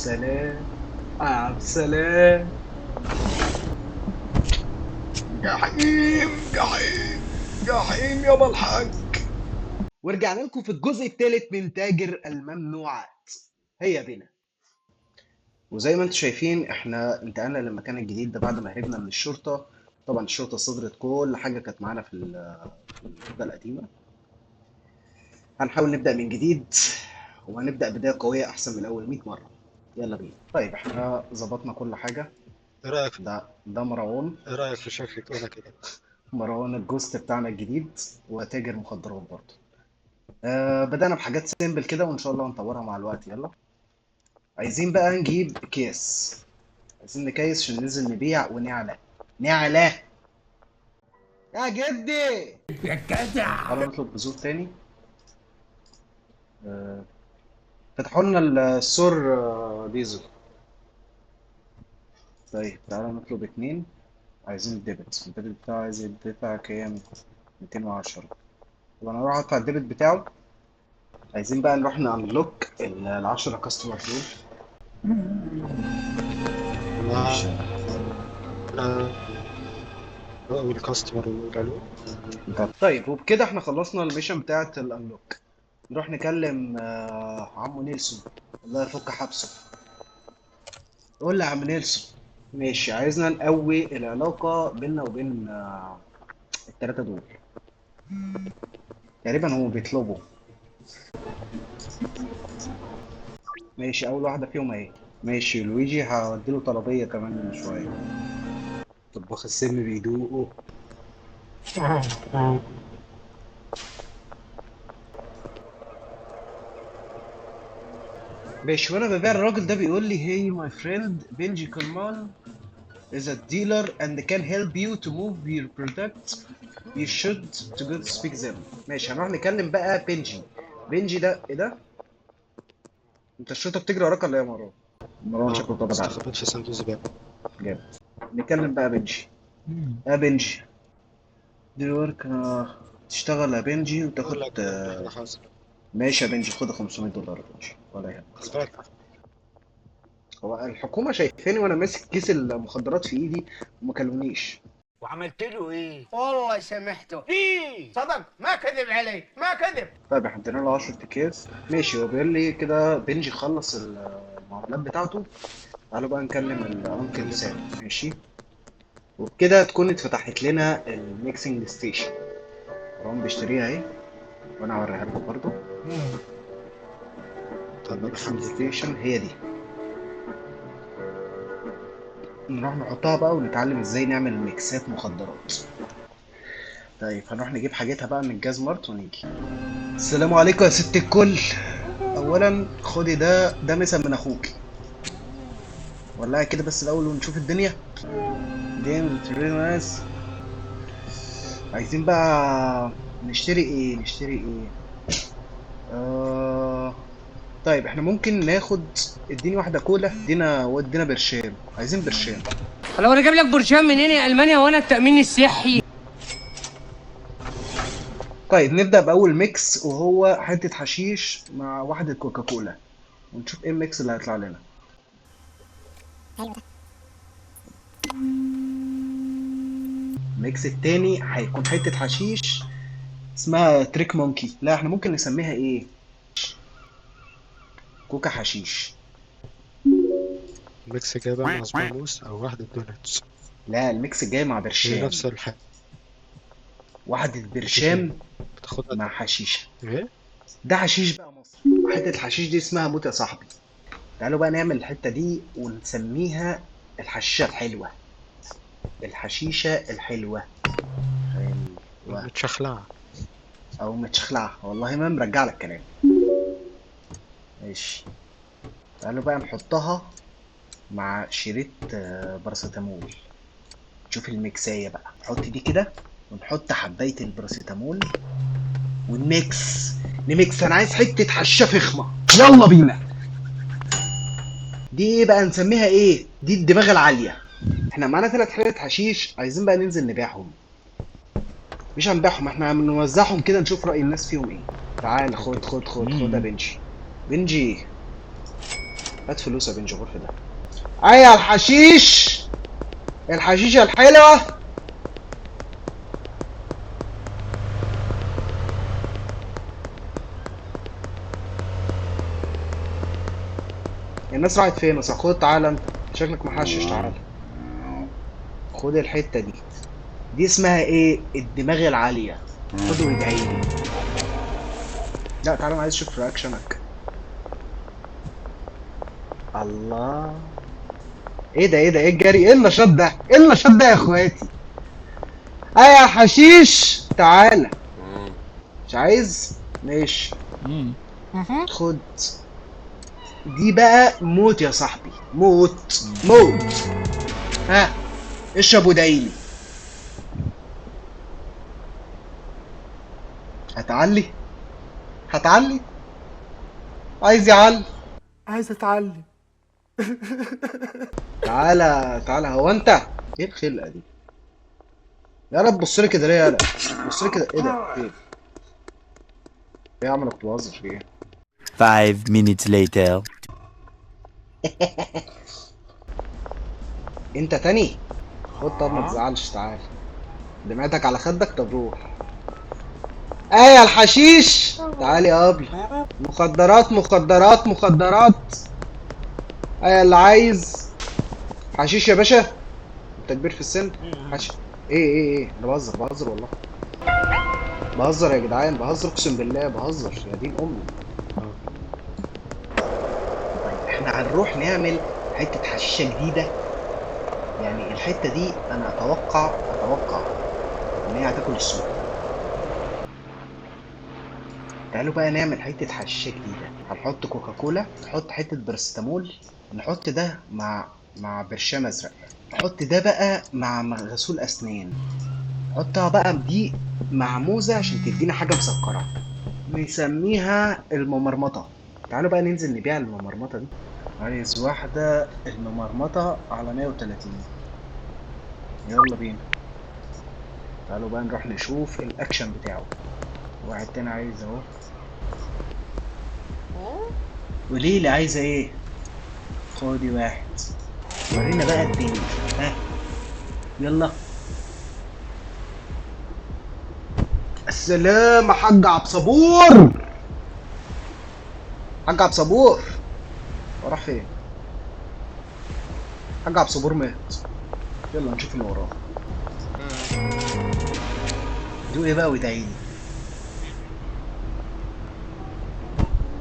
سلام. عبد السلام. جحيم جحيم جحيم يابا الحاج. ورجعنا لكم في الجزء الثالث من تاجر الممنوعات. هيا بنا. وزي ما انتم شايفين احنا انتقلنا للمكان الجديد ده بعد ما هربنا من الشرطة. طبعا الشرطة صدرت كل حاجة كانت معانا في الأوضة القديمة. هنحاول نبدأ من جديد، وهنبدأ بداية قوية أحسن من أول 100 مرة. يلا بينا. طيب احنا ظبطنا كل حاجة. ايه رايك في ده مروان. ايه رايك في شكلك وانا كده؟ مروان الجوست بتاعنا الجديد، وتاجر مخدرات برضه. بدأنا بحاجات سيمبل كده وإن شاء الله نطورها مع الوقت. يلا. عايزين بقى نجيب أكياس. عايزين نكيس عشان ننزل نبيع ونعلى. نعلى يا جدي. يا جدع. تعالوا نطلب بذور تاني. آه، فتحوا لنا السور ديزل. طيب تعالوا نطلب اتنين. عايزين الديبت بتاعه عايز يدفع كام؟ 210. طب انا هروح ادفع الديبت بتاعه. عايزين بقى نروح نانلوك ال10 كاستمر دول. ماشي. انا اول كاستمر يقول الو. طيب وبكده احنا خلصنا الميشن بتاعة الانلوك. نروح نكلم عمو نيلسون. الله يفك حبسه. قول لي يا عم نيلسون. ماشي، عايزنا نقوي العلاقة بيننا وبين التلاتة دول. تقريبا هم بيطلبوا. ماشي، أول واحدة فيهم أهي. ماشي لويجي، هديله طلبية كمان من شوية. طباخ السم بيدوقه. ماشي، وانا ببيع الراجل ده بيقول لي hey my friend بنجي كرمان is a dealer and can help you to move your product. You should to go to speak them. ماشي، هنروح نكلم بقى بنجي. بنجي ده ايه ده؟ انت الشرطة بتجري وراك ولا ايه يا مروان؟ مروان شكله طبعا عليك. استخبيت في صندوق زباله. جامد. نكلم بقى بنجي. بنجي دلوقتي تشتغل يا بنجي اقول وتاخد لك اللي حصل. ماشي يا بنجي، خد $500 يا بنجي ولا يهمك. خد بالك. هو الحكومة شايفاني وانا ماسك كيس المخدرات في ايدي وما كلمونيش. وعملت له ايه؟ والله سامحته. ليه؟ صدق، ما كذب علي، ما كذب. طيب احنا ادينا له 10 اكياس. ماشي، هو بيقول لي كده بنجي خلص المعاملات بتاعته. تعالوا بقى نكلم الانكل سام. ماشي. وبكده تكون اتفتحت لنا الميكسنج ستيشن. مروان بيشتريها اهي، وانا هوريها لكم برضه. طب الميكسنج الحمد لله. ستيشن هي دي. نروح نحطها بقى ونتعلم ازاي نعمل ميكسات مخدرات. طيب هنروح نجيب حاجتها بقى من الجاز مارت ونيجي. السلام عليكم يا ست الكل. اولا خدي ده مثل من اخوك. ولعي كده بس الاول ونشوف الدنيا. دين ناس. عايزين بقى نشتري ايه. طيب احنا ممكن ناخد. اديني واحده كولا، ودينا برشام. عايزين برشام. لو انا جايب لك برشام منين يا المانيا وانا التامين الصحي. طيب نبدا باول ميكس، وهو حته حشيش مع واحده كوكاكولا. ونشوف ايه الميكس اللي هيطلع لنا. الميكس التاني هيكون حته حشيش اسمها تريك مونكي. لا احنا ممكن نسميها ايه؟ كوكا حشيش. الميكس جاي بقى مع سبانوس او واحده دونتس. لا الميكس الجاي مع هي برشام. نفس الحاجه. واحده بتيجي برشام بتاخدها مع حشيشه. ايه؟ ده حشيش بقى مصري. حته الحشيش دي اسمها موت يا صاحبي. تعالوا بقى نعمل الحته دي ونسميها الحشيشه الحلوه. الحشيشه الحلوه. حلوه متشخلعه. او متشخلعه، والله ما مرجع لك كلام. ماشي. تعالوا بقى نحطها مع شريط باراسيتامول. نشوف الميكسايه بقى. نحط دي كده ونحط حبايه الباراسيتامول ونميكس. انا عايز حته حشه فخمه. يلا بينا. دي ايه بقى نسميها ايه؟ دي الدماغ العاليه. احنا معانا 3 حلقات حشيش، عايزين بقى ننزل نبيعهم. مش هنبيعهم، احنا هنوزعهم كده نشوف رأي الناس فيهم ايه. تعال خد يا بنجي. بنجي هات فلوس يا بنج غرفة ده. اي الحشيش، الحشيشة الحلوة. الناس راحت فين؟ بس خد تعالى انت، شكلك محشش. تعالى خد الحتة دي، دي اسمها ايه؟ الدماغ العالية. خد وادعيلي. لا تعالى انا عايز اشوف رياكشنك. الله، ايه ده ايه ده ايه الجري؟ ايه النشاط ده؟ ايه النشاط ده يا اخواتي؟ يا حشيش تعالى. مش عايز؟ ماشي. خد دي بقى موت يا صاحبي، موت موت. ها اشرب وادعيلي. هتعلي؟ هتعلي؟ عايز يعلي؟ عايز اتعلم. تعالى تعالى. هو انت ايه الخلقه دي؟ يا رب بص لي كده ليه؟ يالا بص لي كده. ايه ده؟ ايه؟ ايه يا عم انا كنت بهزر في ايه؟ 5 minutes later. انت تاني؟ خد طب ما تزعلش. تعال دمعتك على خدك. طب روح. يا الحشيش تعالي يا ابي. مخدرات مخدرات مخدرات. اللي عايز حشيش يا باشا. انت كبير في السن. حشيش ايه انا بهزر بهزر والله. بهزر يا جدعان، بهزر اقسم بالله بهزر يا دين امي. طيب احنا هنروح نعمل حتة حشيشة جديدة. يعني الحتة دي انا اتوقع ان هي هتاكل السوق. تعالوا بقى نعمل حتة حشيشة جديدة. هنحط كوكاكولا، نحط حتة برستامول، نحط ده مع برشام ازرق، نحط ده بقى مع غسول اسنان، نحطها بقى دي مع موزة عشان تدينا حاجة مسكرة نسميها الممرمطة. تعالوا بقى ننزل نبيع الممرمطة دي. عايز واحدة الممرمطة على 130. يلا بينا. تعالوا بقى نروح نشوف الاكشن بتاعه. واحد تاني عايز اهو. وليه اللي عايزة ايه؟ خدي واحد. ورينا بقى الدنيا. ها يلا. السلام يا حاج عبد صبور. حاج عبد صبور وراح فين؟ حاج عبد صبور مات. يلا نشوف اللي وراه. دوق ايه بقى وادعيلي.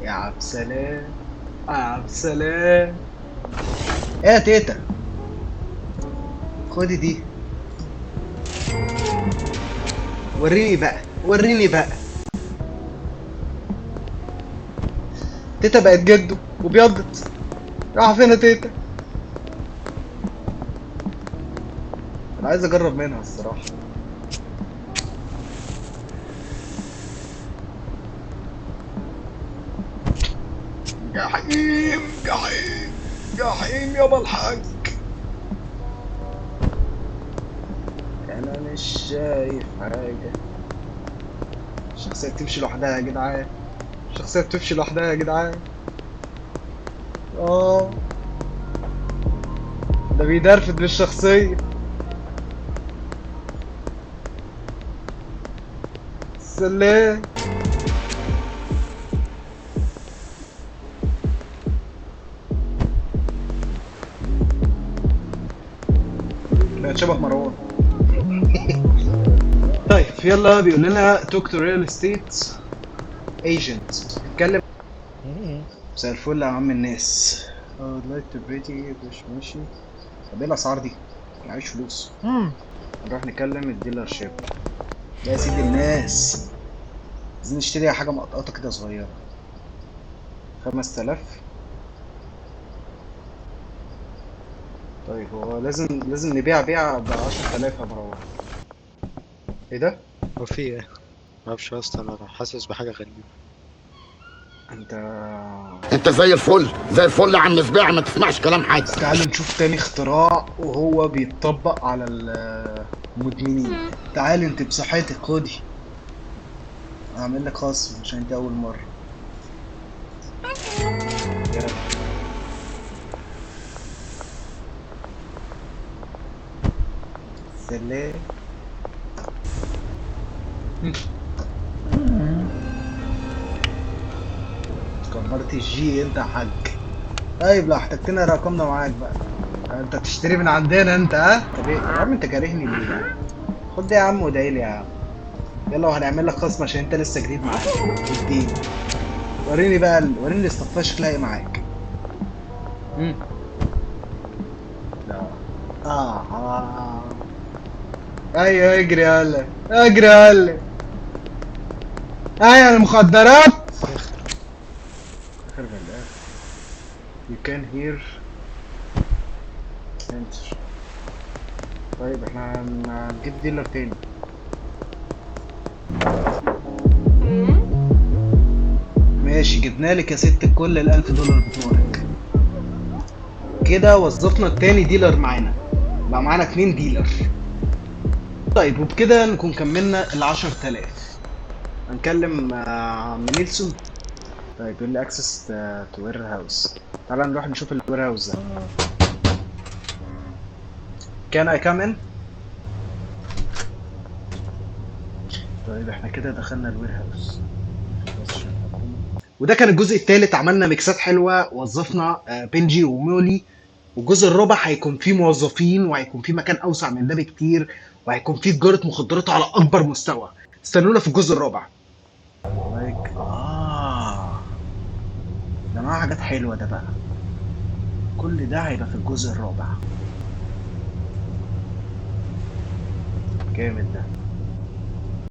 يا عبد سلام يا عبد سلام. ايه يا تيتا؟ خدي دي. وريني بقى وريني بقى. تيتا بقت جده وبيضت. راح فين يا تيتا؟ انا عايز اجرب منها الصراحه. جحيم جحيم جحيم يابا الحاج. انا مش شايف حاجه. الشخصيه بتمشي لوحدها يا جدعان. الشخصيه بتمشي لوحدها يا جدعان. ده بيدرفد بالشخصيه. سلام. بقت شبه مروان. طيب يلا. بيقول لنا توك تو ريال استيت ايجنت. اتكلم. مساء الفل يا عم الناس. I would like to pretty مش ماشي. طب ايه الاسعار دي؟ معيش فلوس. نروح نكلم الديلر شيب. يا سيدي الناس عايزين نشتري حاجة مقطقطة كده صغيرة. 5000. طيب هو لازم نبيع بيع ب10,000 يا مروان. ايه ده؟ هو في ايه؟ معرفش يا اسطى، انا حاسس بحاجة غريبة. انت انت زي الفل زي الفل يا عم سباع، ما تسمعش كلام حد. تعالوا نشوف تاني اختراع وهو بيتطبق على المدمنين. تعالي انت بصحتك خدي. هعمل لك خصم عشان انت اول مرة. يلا سلام. كبرت الجي انت يا حاج. طيب لو احتجتنا رقمنا معاك بقى. انت تشتري من عندنا انت، ها؟ طب ايه يا عم انت كارهني ليه؟ خد ده يا عم وادعيلي يا عم. يلا وهنعمل لك خصم عشان انت لسه جديد معاك. اديني. وريني بقى وريني الاستفاده شكلها ايه معاك. لا. ايوه اجري يلا اجري يلا. ايوه المخدرات. اخر من الاخر. You can hear. enter. طيب احنا هنجيب ديلر تاني. ماشي جبنا لك يا ست كل ال1000 دولار بتوعك. كده وظفنا التاني ديلر معانا. بقى معانا 2 ديلر. طيب وبكده نكون كملنا ال10000. هنكلم عم نيلسون. طيب يقول لي اكسس تو وير هاوس. تعالى نروح نشوف الوير هاوس ده. كان اي كام ان؟ طيب احنا كده دخلنا الوير هاوس. وده كان الجزء الثالث. عملنا ميكسات حلوه، وظفنا بنجي ومولي. والجزء الرابع هيكون فيه موظفين، وهيكون فيه مكان اوسع من ده بكتير، وهيكون فيه تجاره مخدرات على اكبر مستوى. استنونا في الجزء الرابع. لايك ده معاه حاجات حلوه ده بقى. كل ده هيبقى في الجزء الرابع. جامد ده.